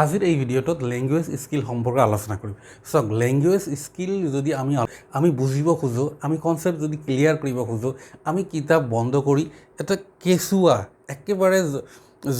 আজিৰ এই ভিডিঅ'টোত লেংগুৱেজ স্কিল সম্পৰ্কে আলোচনা কৰিম। চাওক, লেংগুৱেজ স্কিল যদি আমি বুজিব খোজোঁ, আমি কনচেপ্ট যদি ক্লিয়াৰ কৰিব খোজোঁ, আমি কিতাপ বন্ধ কৰি এটা কেঁচুৱা একেবাৰে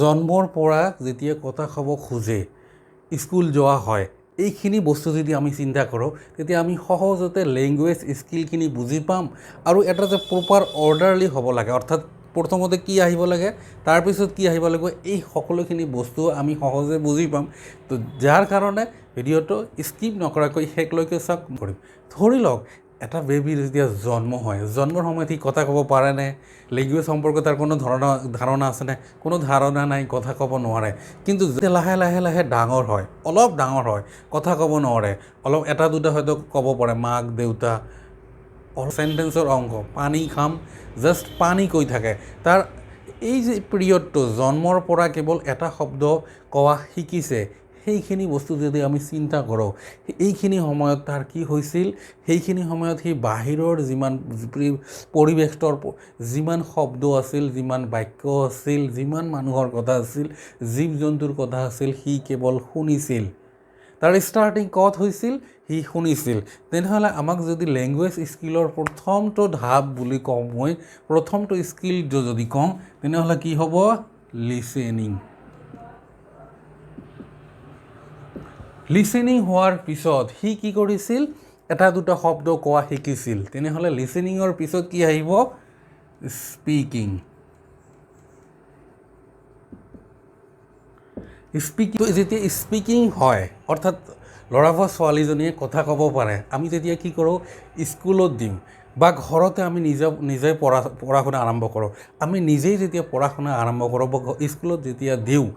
জন্মৰ পৰা যেতিয়া কথা ক'ব খোজে, স্কুল যোৱা হয়, এইখিনি বস্তু যদি আমি চিন্তা কৰোঁ, তেতিয়া আমি সহজতে লেংগুৱেজ স্কিলখিনি বুজি পাম আৰু এটা যে প্ৰপাৰ অৰ্ডাৰলি হ'ব লাগে, অৰ্থাৎ প্ৰথমতে কি আহিব লাগে, তাৰপিছত কি আহিব লাগিব, এই সকলোখিনি বস্তু আমি সহজে বুজি পাম। তো যাৰ কাৰণে ভিডিঅ'টো স্কিপ নকৰাকৈ শেষলৈকে চাওক কৰিম। ধৰি লওক এটা বেবীৰ যেতিয়া জন্ম হয়, জন্মৰ সময়ত সি কথা ক'ব পাৰেনে? লেংগুৱেজ সম্পৰ্কে তাৰ কোনো ধাৰণা আছেনে? কোনো ধাৰণা নাই, কথা ক'ব নোৱাৰে। কিন্তু যেতিয়া লাহে লাহে লাহে ডাঙৰ হয়, অলপ ডাঙৰ হয়, কথা ক'ব নোৱাৰে, অলপ এটা দুটা হয়তো ক'ব পাৰে, মাক দেউতা, চেণ্টেন্সৰ অংক, পানী খাম, জাষ্ট পানী কৈ থাকে। তাৰ এই যে পিৰিয়ডটো জন্মৰ পৰা কেৱল এটা শব্দ কোৱা শিকিছে, সেইখিনি বস্তু যদি আমি চিন্তা কৰোঁ, এইখিনি সময়ত তাৰ কি হৈছিল, সেইখিনি সময়ত সি বাহিৰৰ যিমান পৰিৱেশৰ যিমান শব্দ আছিল, যিমান বাক্য আছিল, যিমান মানুহৰ কথা আছিল, জীৱ জন্তুৰ কথা আছিল, সি কেৱল শুনিছিল। তাৰ ষ্টাৰ্টিং ক'ত হৈছিল? সি শুনিছিল। তেনেহ'লে আমাক যদি লেংগুৱেজ স্কিলৰ প্ৰথমটো ধাপ বুলি কওঁ, মই প্ৰথমটো স্কিল যদি কওঁ, তেনেহ'লে কি হ'ব? লিচেনিং। লিচেনিং হোৱাৰ পিছত সি কি কৰিছিল? এটা দুটা শব্দ কোৱা শিকিছিল। তেনেহ'লে লিচেনিঙৰ পিছত কি আহিব? স্পিকিং। যেতিয়া স্পিকিং হয়, অৰ্থাৎ ল'ৰা বা ছোৱালীজনীয়ে কথা ক'ব পাৰে, আমি যেতিয়া কি কৰোঁ? স্কুলত দিম বা ঘৰতে আমি নিজেই পঢ়া শুনা আৰম্ভ কৰোঁ। আমি নিজেই যেতিয়া পঢ়া শুনা আৰম্ভ কৰোঁ বা স্কুলত যেতিয়া দিওঁ,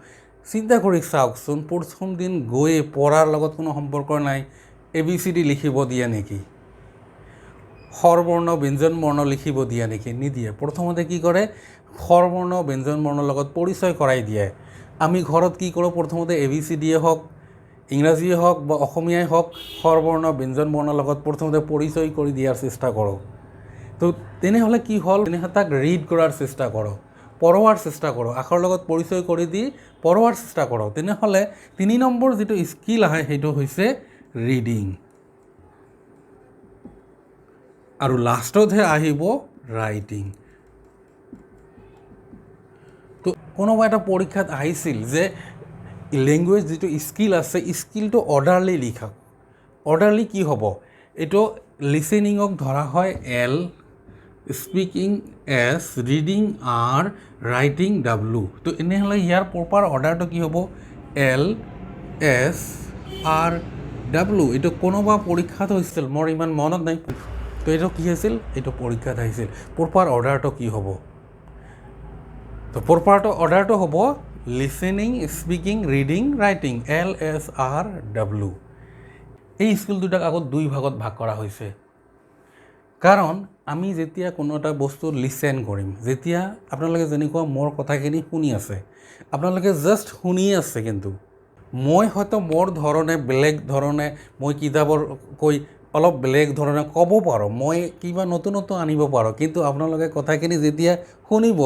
চিন্তা কৰি চাওকচোন, প্ৰথম দিন গৈ পঢ়াৰ লগত কোনো সম্পৰ্ক নাই, ABCD লিখিব দিয়ে নেকি? স্বৰবৰ্ণ ব্যঞ্জন বৰ্ণ লিখিব দিয়ে নেকি? নিদিয়ে। প্ৰথমতে কি কৰে? স্বৰবৰ্ণ ব্যঞ্জন বৰ্ণৰ লগত পৰিচয় কৰাই দিয়ে। আমি ঘৰত কি কৰোঁ? প্ৰথমতে ABCDয়ে হওক, ইংৰাজীয়ে হওক বা অসমীয়াই হওক, স্বৰবৰ্ণ ব্যঞ্জন বৰ্ণৰ লগত প্ৰথমতে পৰিচয় কৰি দিয়াৰ চেষ্টা কৰোঁ। তো তেনেহ'লে কি হ'ল? তেনেহ'লে তাক ৰিড কৰাৰ চেষ্টা কৰোঁ, পঢ়োৱাৰ চেষ্টা কৰোঁ, আখৰৰ লগত পৰিচয় কৰি দি পঢ়োৱাৰ চেষ্টা কৰোঁ। তেনেহ'লে 3 নম্বৰ যিটো স্কিল আহে, সেইটো হৈছে ৰিডিং। আৰু লাষ্টতহে আহিব ৰাইটিং। তো কোনোবা এটা পৰীক্ষাত আহিছিল যে লেংগুৱেজ যিটো স্কিল আছে, স্কিলটো অৰ্ডাৰলি লিখা। অৰ্ডাৰলি কি হ'ব? এইটো লিচেনিঙক ধৰা হয় L, speaking S, reading R, writing W। তো এনেহ'লে ইয়াৰ প্ৰপাৰ অৰ্ডাৰটো কি হ'ব? L, S, R, W। এইটো কোনোবা পৰীক্ষাত হৈছিল, মোৰ ইমান মনত নাই। তো এইটো কি আছিল? এইটো পৰীক্ষাত আহিছিল। প্ৰপাৰ অৰ্ডাৰটো কি হ'ব? তো প্ৰপাৰ অৰ্ডাৰটো হ'ব listening, speaking, reading, writing, L, S, R, W। এই স্কিল দুটাক আগত 2 ভাগত ভাগ কৰা হৈছে। কাৰণ আমি যেতিয়া কোনো এটা বস্তু লিচেন কৰিম, যেতিয়া আপোনালোকে যেনেকুৱা মোৰ কথাখিনি শুনি আছে, আপোনালোকে জাষ্ট শুনিয়ে আছে, কিন্তু মই হয়তো মোৰ ধৰণে বেলেগ ধৰণে মই কিতাপৰ কৈ অলপ বেলেগ ধৰণে ক'ব পাৰোঁ, মই কিবা নতুনত্ব আনিব পাৰোঁ, কিন্তু আপোনালোকে কথাখিনি যেতিয়া শুনিব,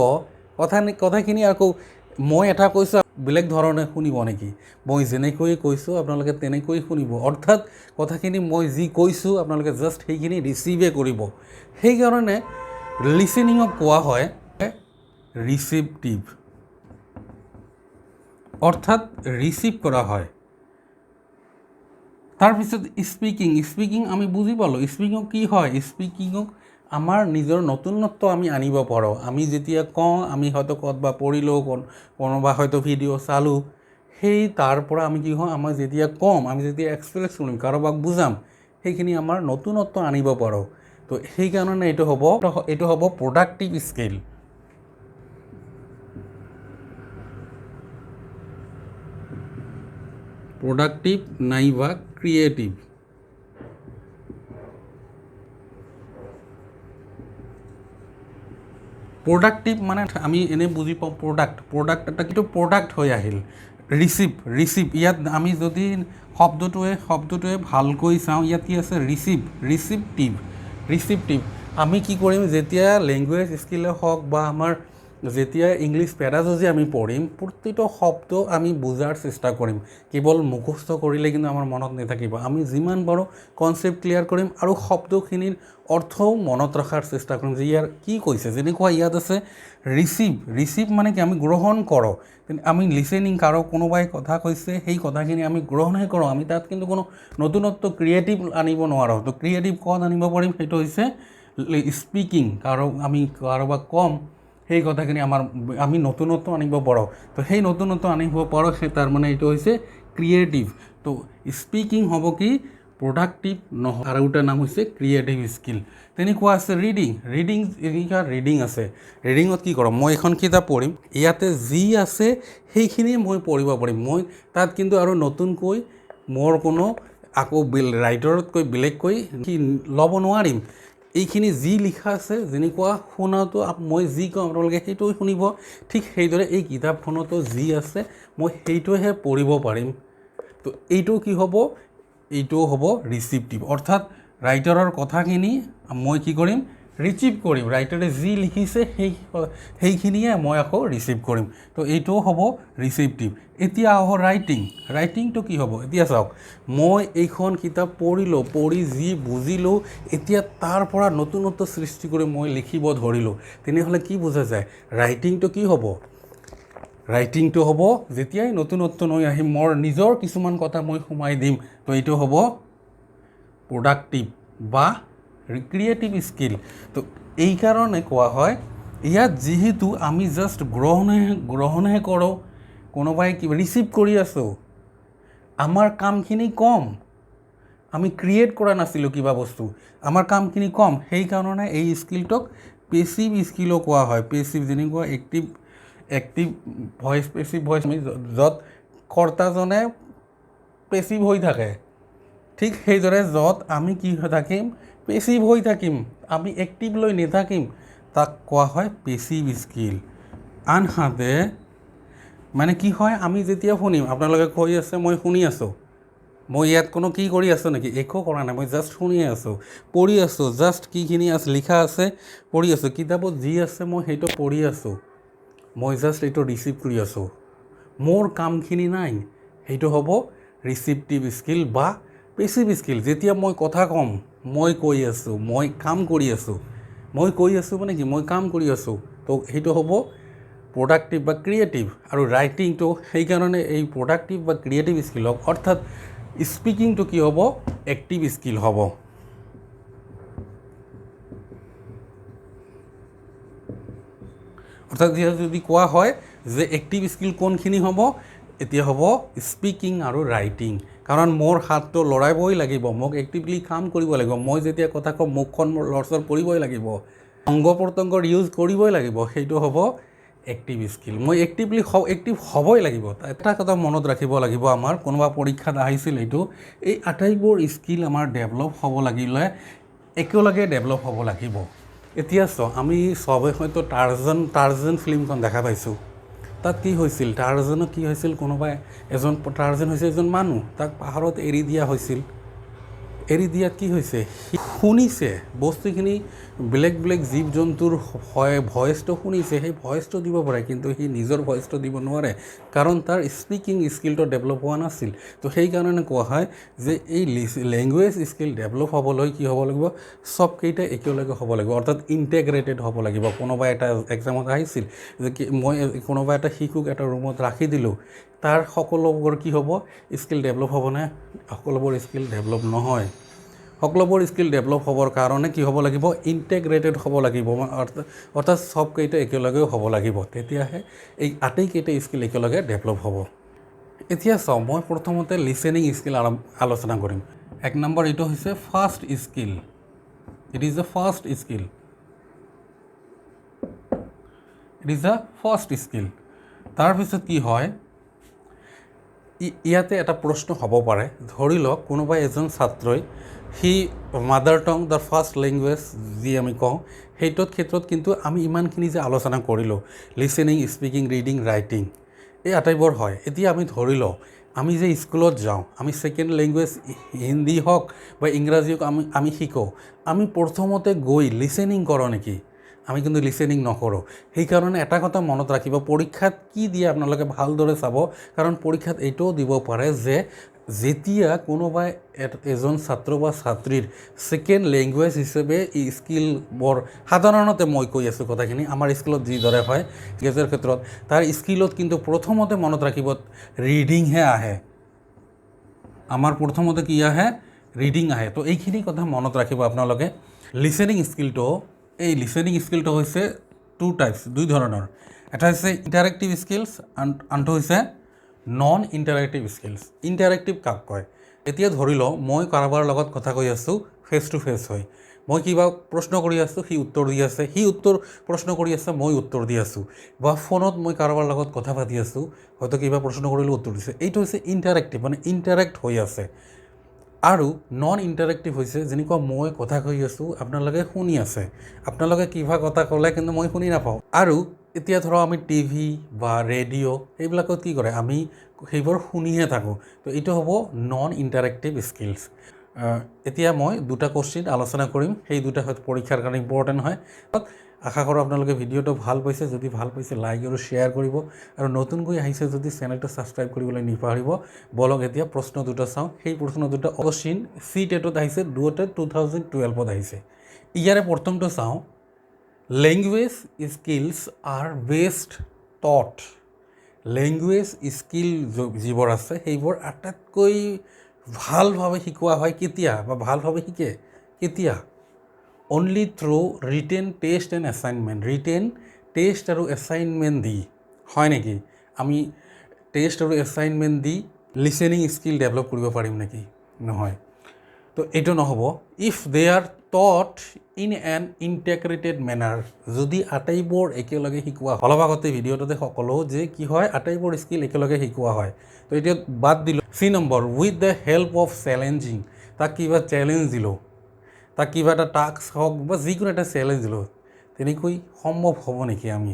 কথাখিনি আকৌ মই এটা কৈছোঁ, বেলেগ ধৰণে শুনিব নেকি? মই যেনেকৈ কৈছোঁ আপোনালোকে তেনেকৈ শুনিব। অৰ্থাৎ কথাখিনি মই যি কৈছোঁ আপোনালোকে জাষ্ট সেইখিনি ৰিচিভে কৰিব। সেইকাৰণে লিচেনিঙক কোৱা হয় ৰিচিপটিভ, অৰ্থাৎ ৰিচিভ কৰা হয়। তাৰপিছত স্পিকিং আমি বুজি পালোঁ। স্পিকিঙক কি হয়? স্পিকিঙক আমাৰ নিজৰ নতুনত্ব আমি আনিব পাৰোঁ। আমি যেতিয়া কওঁ, আমি হয়তো ক'ৰবাত পঢ়িলোঁ, কোনোবা হয়তো ভিডিঅ' চালোঁ, সেই তাৰ পৰা আমি কি হওঁ? আমাৰ যেতিয়া ক'ম, আমি যেতিয়া এক্সপ্ৰেছ কৰিম, কাৰোবাক বুজাম, সেইখিনি আমাৰ নতুনত্ব আনিব পাৰোঁ। তো সেইকাৰণে এইটো হ'ব প্ৰডাক্টিভ স্কিল। প্ৰডাক্টিভ নাইবা ক্ৰিয়েটিভ। প্ৰডাক্টিভ মানে আমি এনেই বুজি পাওঁ প্ৰডাক্ট এটা, কিন্তু প্ৰডাক্ট হৈ আহিল ৰিচিভ। ইয়াত আমি যদি শব্দটোৱে ভালকৈ চাওঁ, ইয়াত কি আছে? ৰিচিপটিভ। আমি কি কৰিম? যেতিয়া লেংগুৱেজ স্কিলে হওক বা আমাৰ যেতিয়া ইংলিছ পেডাগজি আমি পঢ়িম প্ৰতিটো শব্দ আমি বুজাৰ চেষ্টা কৰিম কেৱল মুখস্থ কৰিলে কিন্তু আমাৰ মনত নাথাকিব আমি যিমান পাৰোঁ কনচেপ্ট ক্লিয়াৰ কৰিম আৰু শব্দখিনিৰ অৰ্থও মনত ৰখাৰ চেষ্টা কৰিম যে ইয়াৰ কি কৈছে যেনেকুৱা ইয়াত আছে ৰিচিভ মানে কি আমি গ্ৰহণ কৰোঁ আমি লিচেনিং কাৰো কোনোবাই কথা কৈছে সেই কথাখিনি আমি গ্ৰহণহে কৰোঁ আমি তাত কিন্তু কোনো নতুনত্ব ক্ৰিয়েটিভ আনিব নোৱাৰোঁ তো ক্ৰিয়েটিভ ক'ত আনিব পাৰিম সেইটো হৈছে স্পিকিং আমি কাৰোবাক কম সেই কথাখিনি আমি নতুনত্ব আনিব পাৰোঁ তো সেই নতুনত্ব আনিব পাৰোঁ সেই তাৰ মানে এইটো হৈছে ক্ৰিয়েটিভ তো স্পিকিং হ'ব কি প্ৰডাক্টিভ নহয় আৰু এটা নাম হৈছে ক্ৰিয়েটিভ স্কিল তেনেকুৱা আছে ৰিডিং আছে ৰিডিঙত কি কৰোঁ মই এখন কিতাপ পঢ়িম ইয়াতে যি আছে সেইখিনিয়ে মই পঢ়িব পাৰিম মই তাত কিন্তু আৰু নতুনকৈ মোৰ কোনো আকৌ ৰাইটাৰতকৈ বেলেগকৈ কি ল'ব নোৱাৰিম এইখিনি যি লিখা আছে যেনেকুৱা শুনাটো মই যি কওঁ আপোনালোকে সেইটোৱে শুনিব ঠিক সেইদৰে এই কিতাপখনতো যি আছে মই সেইটোহে পঢ়িব পাৰিম তো এইটো কি হ'ব এইটোও হ'ব ৰিচিপ্টিভ অৰ্থাৎ ৰাইটাৰৰ কথাখিনি মই কি কৰিম ৰিচিভ কৰিম ৰাইটাৰে যি লিখিছে সেইখিনিয়ে মই আকৌ ৰিচিভ কৰিম তো এইটোও হ'ব ৰিচিপ্টিভ এতিয়া আহোঁ ৰাইটিংটো কি হ'ব এতিয়া চাওক মই এইখন কিতাপ পঢ়ি যি বুজিলোঁ এতিয়া তাৰ পৰা নতুনত্ব সৃষ্টি কৰি মই লিখিব ধৰিলোঁ তেনেহ'লে কি বুজা যায় ৰাইটিংটো কি হ'ব ৰাইটিংটো হ'ব যেতিয়াই নতুনত্ব লৈ আহিম মোৰ নিজৰ কিছুমান কথা মই সোমাই দিম তো এইটো হ'ব প্ৰডাক্টিভ বা ক্ৰিয়েটিভ স্কিল তো এইকাৰণে কোৱা হয় ইয়াত যিহেতু আমি জাষ্ট গ্ৰহণহে কৰোঁ কোনোবাই কিবা ৰিচিভ কৰি আছোঁ আমাৰ কামখিনি কম আমি ক্ৰিয়েট কৰা নাছিলোঁ কিবা বস্তু আমাৰ কামখিনি কম সেইকাৰণে এই স্কিলটোক পেচিভ স্কিলো কোৱা হয় পেচিভ যেনেকুৱা এক্টিভ ভইচ আমি য'ত কৰ্তাজনে পেচিভ হৈ থাকে ঠিক সেইদৰে য'ত আমি কি হৈ থাকিম পেচিভ হৈ থাকিম আমি এক্টিভ লৈ নাথাকিম তাক কোৱা হয় পেচিভ স্কিল আনহাতে মানে কি হয় আমি যেতিয়া শুনিম আপোনালোকে কৈ আছে মই শুনি আছোঁ মই ইয়াত কোনো কি কৰি আছোঁ নেকি একো কৰা নাই মই জাষ্ট শুনিয়ে আছোঁ পঢ়ি আছোঁ জাষ্ট কিখিনি আছে লিখা আছে পঢ়ি আছোঁ কিতাপত যি আছে মই সেইটো পঢ়ি আছোঁ মই জাষ্ট এইটো ৰিচিভ কৰি আছোঁ মোৰ কামখিনি নাই সেইটো হ'ব ৰিচিপ্টিভ স্কিল বা পেচিভ স্কিল যেতিয়া মই কথা ক'ম মই কৈ আছোঁ মই কাম কৰি আছোঁ মানে কি মই কাম কৰি আছোঁ তো সেইটো হ'ব প্ৰডাক্টিভ বা ক্ৰিয়েটিভ আৰু ৰাইটিংটো সেইকাৰণে এই প্ৰডাক্টিভ বা ক্ৰিয়েটিভ স্কিল হওক অৰ্থাৎ স্পিকিংটো কি হ'ব এক্টিভ স্কিল হ'ব অৰ্থাৎ যদি কোৱা হয় যে এক্টিভ স্কিল কোনখিনি হ'ব এতিয়া হ'ব স্পিকিং আৰু ৰাইটিং কাৰণ মোৰ হাতটো লৰাইবই লাগিব মোক এক্টিভলি কাম কৰিব লাগিব মই যেতিয়া কথা কওঁ মুখখন মোৰ লৰচৰ কৰিবই লাগিব অংগ প্ৰত্যংগৰ ইউজ কৰিবই লাগিব সেইটো হ'ব এক্টিভ স্কিল মই এক্টিভ হ'বই লাগিব এটা কথা মনত ৰাখিব লাগিব আমাৰ কোনোবা পৰীক্ষাত আহিছিল এইটো এই আটাইবোৰ স্কিল আমাৰ ডেভেলপ হ'ব লাগিলে একেলগে ডেভেলপ হ'ব লাগিব এতিয়া আমি চবে হয়তো টাৰ্জন ফিল্মখন দেখা পাইছোঁ তাত কি হৈছিল টাৰ্জনক কি হৈছিল কোনোবাই টাৰ্জন হৈছে এজন মানুহ তাক পাহাৰত এৰি দিয়া হৈছিল এৰি দিয়াত কি হৈছে শুনিছে বস্তুখিনি বেলেগ জীৱ জন্তুৰ ভইচটো শুনিছে সেই ভইচটো দিব পাৰে কিন্তু সি নিজৰ ভইচটো দিব নোৱাৰে কাৰণ তাৰ স্পিকিং স্কিলটো ডেভেলপ হোৱা নাছিল তো সেইকাৰণে কোৱা হয় যে এই লেংগুৱেজ স্কিল ডেভেলপ হ'বলৈ কি হ'ব লাগিব চবকেইটা একেলগে হ'ব লাগিব অৰ্থাৎ ইণ্টিগ্ৰেটেড হ'ব লাগিব কোনোবা এটা এক্সামত আহিছিল যে মই কোনোবা এটা শিশুক এটা ৰুমত ৰাখি দিলোঁ তাৰ সকলোবোৰ কি হ'ব স্কিল ডেভেলপ হ'বনে সকলোবোৰ স্কিল ডেভেলপ নহয় সকলোবোৰ স্কিল ডেভেলপ হ'বৰ কাৰণে কি হ'ব লাগিব ইণ্টিগ্ৰেটেড হ'ব লাগিব অৰ্থাৎ চবকেইটা একেলগেও হ'ব লাগিব তেতিয়াহে এই আটাইকেইটা স্কিল একেলগে ডেভেলপ হ'ব এতিয়া চাওঁ মই প্ৰথমতে লিচেনিং স্কিল আলোচনা কৰিম এক নম্বৰ এইটো হৈছে first skill it is a first skill তাৰপিছত কি হয় ইয়াতে এটা প্ৰশ্ন হ'ব পাৰে ধৰি লওক কোনোবা এজন ছাত্ৰই সি mother tongue the first language যি আমি কওঁ সেইটোত ক্ষেত্ৰত কিন্তু আমি ইমানখিনি যে আলোচনা কৰিলোঁ লিচেনিং স্পিকিং ৰিডিং ৰাইটিং এই আটাইবোৰ হয় এতিয়া আমি ধৰি লওঁ আমি যে স্কুলত যাওঁ আমি ছেকেণ্ড লেংগুৱেজ হিন্দী হওক বা ইংৰাজী হওক আমি শিকোঁ আমি প্ৰথমতে গৈ লিচেনিং কৰোঁ নেকি আমি কিন্তু লিসেনিং নকৰোঁ সেইকাৰণে এটা কথা মনত ৰাখিব পৰীক্ষাত কি দিয়ে আপোনালোকে ভালদৰে চাব কাৰণ পৰীক্ষাত এইটোও দিব পাৰে যে যেতিয়া কোনোবাই এজন ছাত্ৰ বা ছাত্ৰীৰ ছেকেণ্ড লেংগুৱেজ হিচাপে এই স্কিলবোৰ সাধাৰণতে মই কৈ আছোঁ কথাখিনি আমাৰ স্কিলত যিদৰে হয় গেজৰ ক্ষেত্ৰত তাৰ স্কিলত কিন্তু প্ৰথমতে মনত ৰাখিব ৰিডিংহে আহে আমাৰ প্ৰথমতে কি আহে ৰিডিং আহে তো এইখিনি কথা মনত ৰাখিব আপোনালোকে লিসেনিং স্কিলটো এই লিসেনিং স্কিলটো হৈছে টু টাইপছ দুই ধৰণৰ এটা হৈছে ইণ্টাৰেক্টিভ স্কিলছ আনটো হৈছে নন ইণ্টাৰেক্টিভ স্কিলছ ইণ্টাৰেক্টিভ কাক কয় এতিয়া ধৰি লওঁ মই কাৰোবাৰ লগত কথা কৈ আছোঁ ফেচ টু ফেচ হয় মই কিবা প্ৰশ্ন কৰি আছোঁ সি উত্তৰ দি আছে সি প্ৰশ্ন কৰি আছে মই উত্তৰ দি আছোঁ বা ফোনত মই কাৰোবাৰ লগত কথা পাতি আছোঁ হয়তো কিবা প্ৰশ্ন কৰিলে উত্তৰ দিছে এইটো হৈছে ইণ্টাৰেক্টিভ মানে ইণ্টাৰেক্ট হৈ আছে আৰু নন ইণ্টাৰেক্টিভ হৈছে যেনেকুৱা মই কথা কৈ আছোঁ আপোনালোকে শুনি আছে আপোনালোকে কিবা কথা ক'লে কিন্তু মই শুনি নাপাওঁ আৰু এতিয়া ধৰক আমি টিভি বা ৰেডিঅ' এইবিলাকত কি কৰে আমি সেইবোৰ শুনিহে থাকোঁ তো এইটো হ'ব নন ইণ্টাৰেক্টিভ স্কিলছ এতিয়া মই দুটা কুৱেশ্যন আলোচনা কৰিম সেই দুটা হয়তো পৰীক্ষাৰ কাৰণে ইম্পৰ্টেণ্ট হয় আশা কৰোঁ আপোনালোকে ভিডিঅ'টো ভাল পাইছে যদি ভাল পাইছে লাইক আৰু শ্বেয়াৰ কৰিব আৰু নতুনকৈ আহিছে যদি চেনেলটো ছাবস্ক্ৰাইব কৰিবলৈ নাপাহৰিব বলক এতিয়া প্ৰশ্ন দুটা চাওঁ সেই প্ৰশ্ন দুটা কুৱেশ্যন CTET-ত আহিছে দুয়োটা 2012-ত আহিছে ইয়াৰে প্ৰথমটো চাওঁ লেংগুৱেজ স্কিলছ আৰ বেষ্ট টট লেংগুৱেজ স্কিল যিবোৰ আছে সেইবোৰ আটাইতকৈ ভালভাৱে শিকোৱা হয় কেতিয়া বা ভালভাৱে শিকে কেতিয়া only through written test and assignment written test আৰু এছাইনমেণ্ট দি হয় নেকি আমি টেষ্ট আৰু এছাইনমেণ্ট দি লিসেনিং স্কিল ডেভেলপ কৰিব পাৰিম নেকি নহয় তো এইটো নহ'ব if they R taught in an integrated manner যদি আটাইবোৰ একেলগে শিকোৱা অলপ আগতে ভিডিঅ'টোতে সকলো যে কি হয় আটাইবোৰ স্কিল একেলগে শিকোৱা হয় তো এতিয়া বাদ দিলোঁ C number with the help of challenging তাক কিবা চেলেঞ্জ দিলোঁ তাক কিবা এটা টাস্ক হওক বা যিকোনো এটা চেলেঞ্জ দিলোঁ তেনেকৈ সম্ভৱ হ'ব নেকি আমি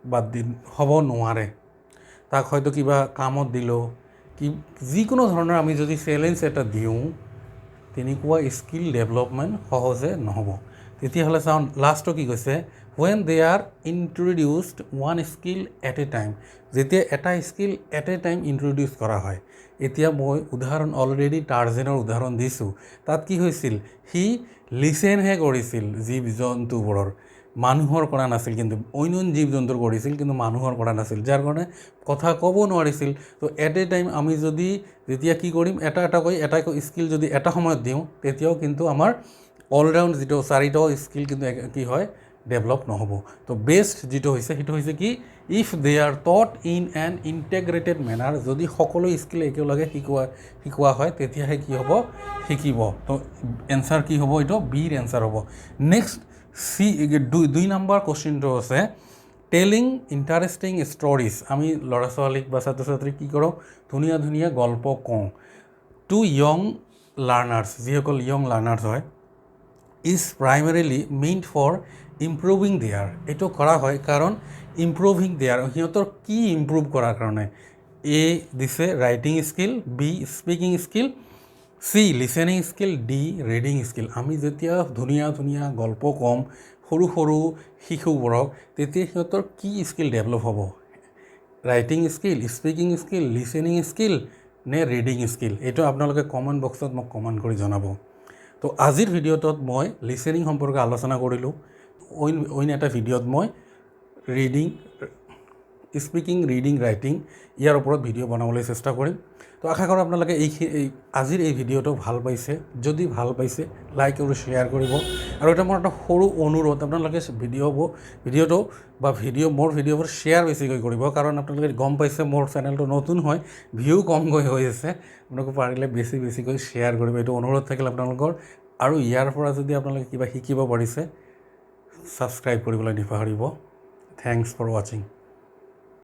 বাদ দি হ'ব নোৱাৰে তাক হয়তো কিবা কামত দিলোঁ কি যিকোনো ধৰণৰ আমি যদি চেলেঞ্জ এটা দিওঁ তেনেকুৱা স্কিল ডেভেলপমেণ্ট সহজে নহ'ব তেতিয়াহ'লে চাওঁ লাষ্টটো কি কৈছে when they are introduced one skill at a time যেতিয়া এটা skill at A time introduce কৰা হয় এতিয়া মই উদাহৰণ অলৰেডি টাৰ্জেনৰ উদাহৰণ দিছোঁ তাত কি হৈছিল সি লিসেনহে কৰিছিল জীৱ জন্তুবোৰৰ মানুহৰ কৰা নাছিল কিন্তু অন্য জীৱ জন্তুৰ কৰিছিল কিন্তু মানুহৰ কৰা নাছিল যাৰ কাৰণে কথা ক'ব নোৱাৰিছিল তো এট এ টাইম আমি যদি যেতিয়া কি কৰিম এটা স্কিল যদি এটা সময়ত দিওঁ তেতিয়াও কিন্তু আমাৰ অলৰাউণ্ড যিটো চাৰিটাও স্কিল কিন্তু কি হয় ডেভেলপ নহ'ব তো বেষ্ট যিটো হৈছে সেইটো হৈছে কি if they R taught in an integrated manner যদি সকলো স্কিল একেলগে শিকোৱা হয় তেতিয়াহে কি হ'ব শিকিব তো এনচাৰ কি হ'ব এইটো বিৰ এনচাৰ হ'ব নেক্সট দুই নম্বৰ কুৱেশ্যনটো আছে টেলিং ইণ্টাৰেষ্টিং ষ্টৰিজ আমি ল'ৰা ছোৱালীক বা ছাত্ৰ ছাত্ৰীক কি কৰোঁ ধুনীয়া ধুনীয়া গল্প কওঁ টু য়ং লাৰ্ণাৰ্ছ যিসকল য়ং লাৰ্ণাৰ্ছ হয় is primarily meant for improving their এইটো কৰা হয় কাৰণ ইম্প্ৰুভিং দেয়াৰ সিহঁতৰ কি ইম্প্ৰুভ কৰাৰ কাৰণে এ দিছে writing skill be speaking skill C listening skill D reading skill আমি যেতিয়া ধুনীয়া ধুনীয়া গল্প ক'ম সৰু সৰু শিশুবোৰক তেতিয়া সিহঁতৰ কি স্কিল ডেভেলপ হ'ব writing skill speaking skill listening skill নে ৰিডিং স্কিল এইটো আপোনালোকে কমেণ্ট বক্সত মোক কমেণ্ট কৰি জনাব তো আজিৰ ভিডিঅ'টোত মই লিসেনিং সম্পৰ্কে আলোচনা কৰিলোঁ অইন এটা ভিডিঅ'ত মই ৰিডিং স্পিকিং ৰিডিং ৰাইটিং ইয়াৰ ওপৰত ভিডিঅ' বনাবলৈ চেষ্টা কৰিম তো আশা কৰোঁ আপোনালোকে আজিৰ এই ভিডিঅ'টো ভাল পাইছে যদি ভাল পাইছে লাইক আৰু শ্বেয়াৰ কৰিব আৰু এটা মোৰ এটা সৰু অনুৰোধ আপোনালোকে ভিডিঅ'টো বা মোৰ ভিডিঅ'বোৰ শ্বেয়াৰ বেছিকৈ কৰিব কাৰণ আপোনালোকে গম পাইছে মোৰ চেনেলটো নতুন হয় ভিউ কমকৈ হৈ আছে আপোনালোকে পাৰিলে বেছিকৈ শ্বেয়াৰ কৰিব এইটো অনুৰোধ থাকিল আপোনালোকৰ আৰু ইয়াৰ পৰা যদি আপোনালোকে কিবা শিকিব পাৰিছে ছাবস্ক্ৰাইব কৰিবলৈ নাপাহৰিব থেংকছ ফৰ ৱাচিং